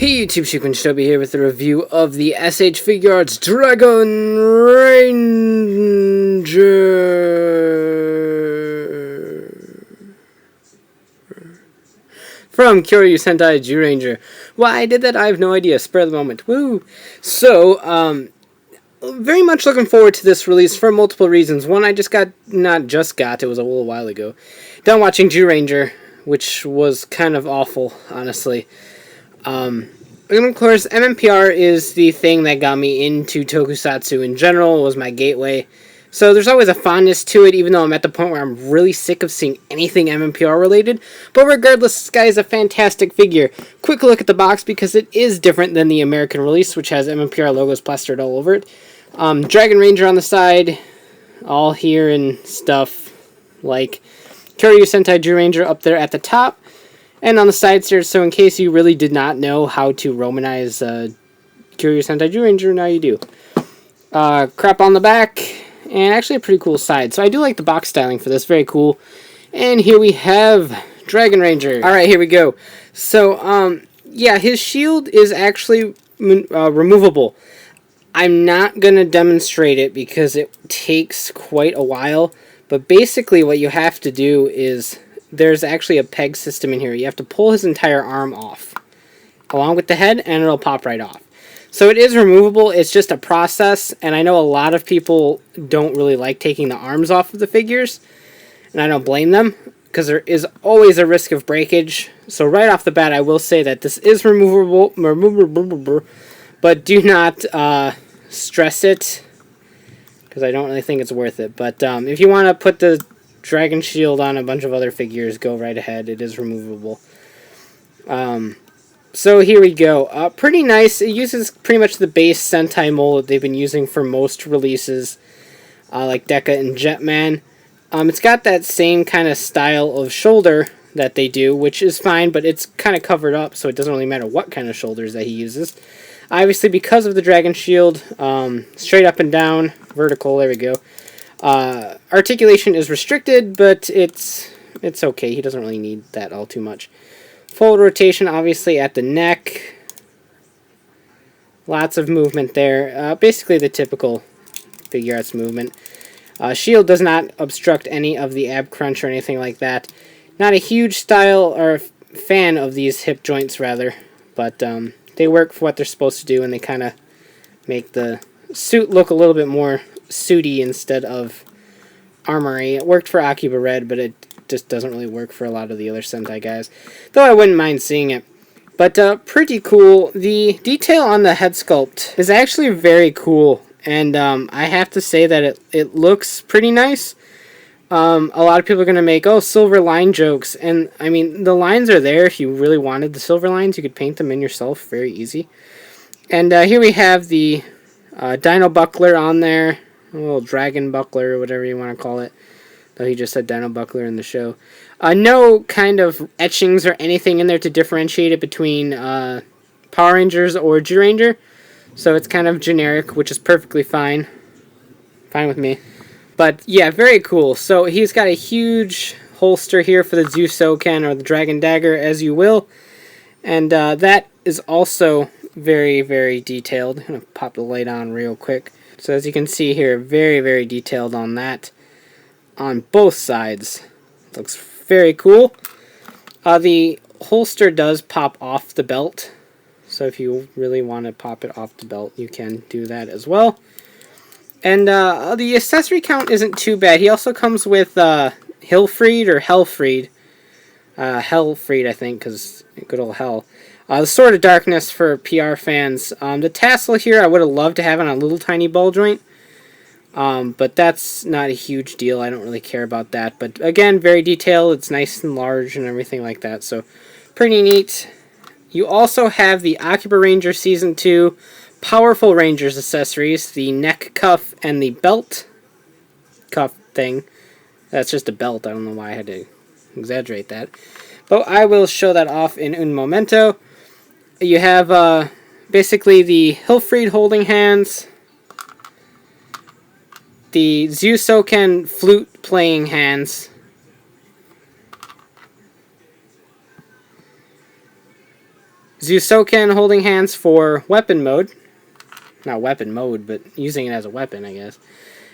Hey YouTube, Zyusouken here with a review of the S.H.Figuarts Dragon Ranger from Kyoryu Sentai Zyuranger. Why I did that, I have no idea. Spur of the moment. Woo! So, very much looking forward to this release for multiple reasons. One, I just got, not just got, it was a little while ago, done watching Zyuranger, which was kind of awful, honestly. And of course, MMPR is the thing that got me into tokusatsu in general. It was my gateway. So there's always a fondness to it, even though I'm at the point where I'm really sick of seeing anything MMPR related. But regardless, this guy is a fantastic figure. Quick look at the box because it is different than the American release, which has MMPR logos plastered all over it. Dragon Ranger on the side, all here and stuff like Kyoryu Sentai Zyuranger up there at the top. And on the sides here, so in case you really did not know how to Romanize Kyoryu Sentai Zyuranger, now you do. Crap on the back, and actually a pretty cool side. So I do like the box styling for this, very cool. And here we have Dragon Ranger. Alright, here we go. So, yeah, his shield is actually removable. I'm not going to demonstrate it because it takes quite a while. But basically what you have to do is, there's actually a peg system in here. You have to pull his entire arm off, along with the head, and it'll pop right off. So it is removable. It's just a process, and I know a lot of people don't really like taking the arms off of the figures, and I don't blame them, because there is always a risk of breakage. So right off the bat, I will say that this is removable, but do not stress it, because I don't really think it's worth it. But if you want to put the Dragon Shield on a bunch of other figures, go right ahead. It is removable. So here we go. Pretty nice. It uses pretty much the base Sentai mold that they've been using for most releases, like Dagger and Jetman. It's got that same kind of style of shoulder that they do, which is fine, but it's kind of covered up, so it doesn't really matter what kind of shoulders that he uses. Obviously, because of the Dragon Shield, straight up and down, vertical, there we go. Articulation is restricted, but it's okay. He doesn't really need that all too much. Forward rotation, obviously, at the neck. Lots of movement there. Basically the typical Figuarts movement. Shield does not obstruct any of the ab crunch or anything like that. Not a huge style or fan of these hip joints, rather, but they work for what they're supposed to do, and they kind of make the suit look a little bit more suity instead of armory. It worked for Akiba Red, but it just doesn't really work for a lot of the other Sentai guys, though I wouldn't mind seeing it. But pretty cool. The detail on the head sculpt is actually very cool, and I have to say that it looks pretty nice. A lot of people are going to make, oh, silver line jokes, and I mean, the lines are there. If you really wanted the silver lines, you could paint them in yourself, very easy. And here we have the Dino Buckler on there, a little Dragon Buckler, or whatever you want to call it, though he just said Dino Buckler in the show. No kind of etchings or anything in there to differentiate it between Power Rangers or Zyuranger, so it's kind of generic, which is perfectly fine. Fine with me. But yeah, very cool. So he's got a huge holster here for the Zyusouken, or the Dragon Dagger, as you will, and that is also very, very detailed. I'm going to pop the light on real quick. So as you can see here, very, very detailed on that, on both sides. Looks very cool. The holster does pop off the belt, so if you really want to pop it off the belt, you can do that as well. And the accessory count isn't too bad. He also comes with Hellfried or Hellfried. Hellfried, I think, because good old hell. The Sword of Darkness for PR fans. The tassel here, I would have loved to have on a little tiny ball joint. But that's not a huge deal. I don't really care about that. But again, very detailed. It's nice and large and everything like that. So, pretty neat. You also have the Akiba Ranger Season 2 Powerful Rangers accessories. The neck cuff and the belt cuff thing. That's just a belt. I don't know why I had to exaggerate that. But I will show that off in un momento. You have basically the Hellfried holding hands, the Zyusouken flute playing hands, Zyusouken holding hands for weapon mode. Not weapon mode, but using it as a weapon, I guess.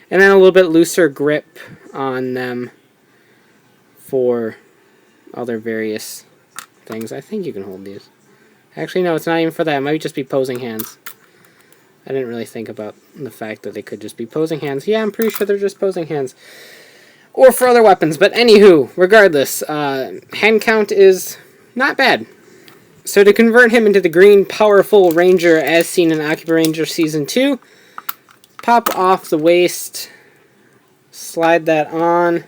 And then a little bit looser grip on them for other various things. I think you can hold these. Actually, no, it's not even for that. It might just be posing hands. I didn't really think about the fact that they could just be posing hands. Yeah, I'm pretty sure they're just posing hands. Or for other weapons. But anywho, regardless, hand count is not bad. So to convert him into the green powerful ranger as seen in Akiba Ranger Season 2, pop off the waist, slide that on,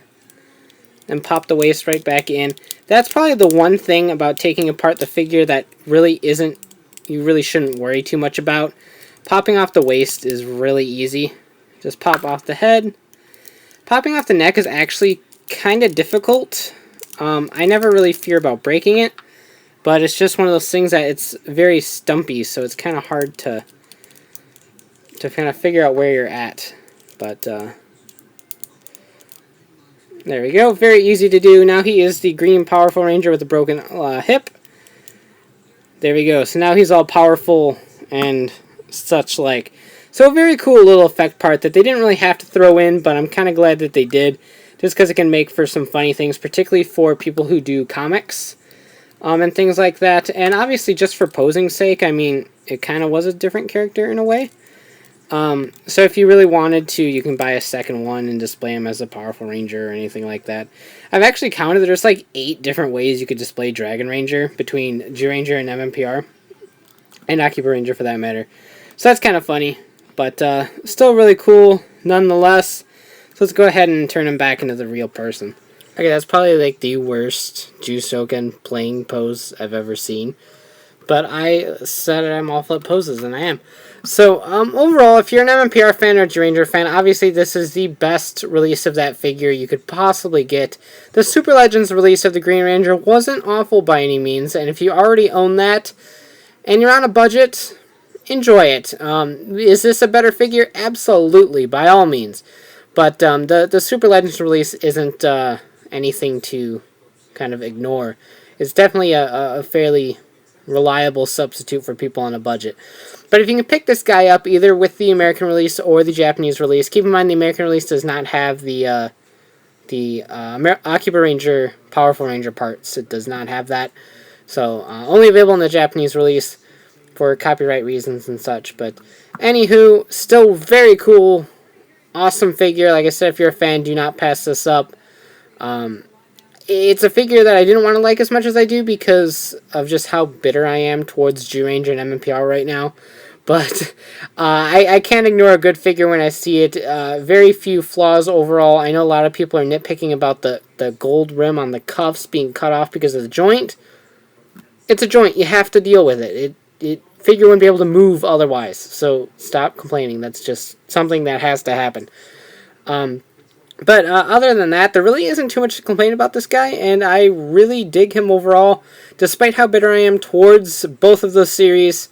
and pop the waist right back in. That's probably the one thing about taking apart the figure that really isn't, you really shouldn't worry too much about. Popping off the waist is really easy. Just pop off the head. Popping off the neck is actually kind of difficult. I never really fear about breaking it. But it's just one of those things that it's very stumpy, so it's kind of hard to kind of figure out where you're at. But there we go. Very easy to do. Now he is the green powerful ranger with the broken hip. There we go. So now he's all powerful and such like. So a very cool little effect part that they didn't really have to throw in, but I'm kind of glad that they did. Just because it can make for some funny things, particularly for people who do comics. And things like that. And obviously just for posing's sake, I mean, it kind of was a different character in a way. So if you really wanted to, you can buy a second one and display him as a powerful ranger or anything like that. I've actually counted that there's like 8 different ways you could display Dragon Ranger between Zyuranger and MMPR. And Akiba Ranger for that matter. So that's kind of funny. But still really cool nonetheless. So let's go ahead and turn him back into the real person. Okay, that's probably like the worst Zyusouken playing pose I've ever seen. But I said I'm awful at poses, and I am. So, overall, if you're an MMPR fan or Zyuranger fan, obviously this is the best release of that figure you could possibly get. The Super Legends release of the Green Ranger wasn't awful by any means, and if you already own that, and you're on a budget, enjoy it. Is this a better figure? Absolutely, by all means. But the Super Legends release isn't anything to kind of ignore. It's definitely a fairly reliable substitute for people on a budget. But if you can pick this guy up either with the American release or the Japanese release, keep in mind the American release does not have the Akiba Ranger Powerful Ranger parts. It does not have that. So only available in the Japanese release for copyright reasons and such. But anywho, still very cool, awesome figure. Like I said, if you're a fan, do not pass this up. It's a figure that I didn't want to like as much as I do because of just how bitter I am towards Zyuranger and MMPR right now. But I can't ignore a good figure when I see it. Very few flaws overall. I know a lot of people are nitpicking about the gold rim on the cuffs being cut off because of the joint. It's a joint. You have to deal with it. Figure wouldn't be able to move otherwise. So stop complaining. That's just something that has to happen. But other than that, there really isn't too much to complain about this guy, and I really dig him overall. Despite how bitter I am towards both of those series,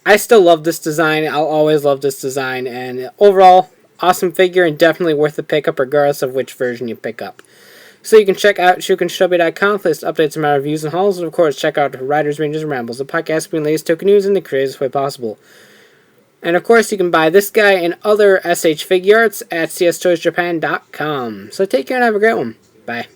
I still love this design. I'll always love this design, and overall, awesome figure and definitely worth the pickup regardless of which version you pick up. So you can check out ShoukenShubby.com for latest updates on my reviews and hauls, and of course check out Riders, Rangers, and Rambles, a podcast bringing the latest token news in the craziest way possible. And of course, you can buy this guy and other S.H. Figuarts at cstoysjapan.com. So take care and have a great one. Bye.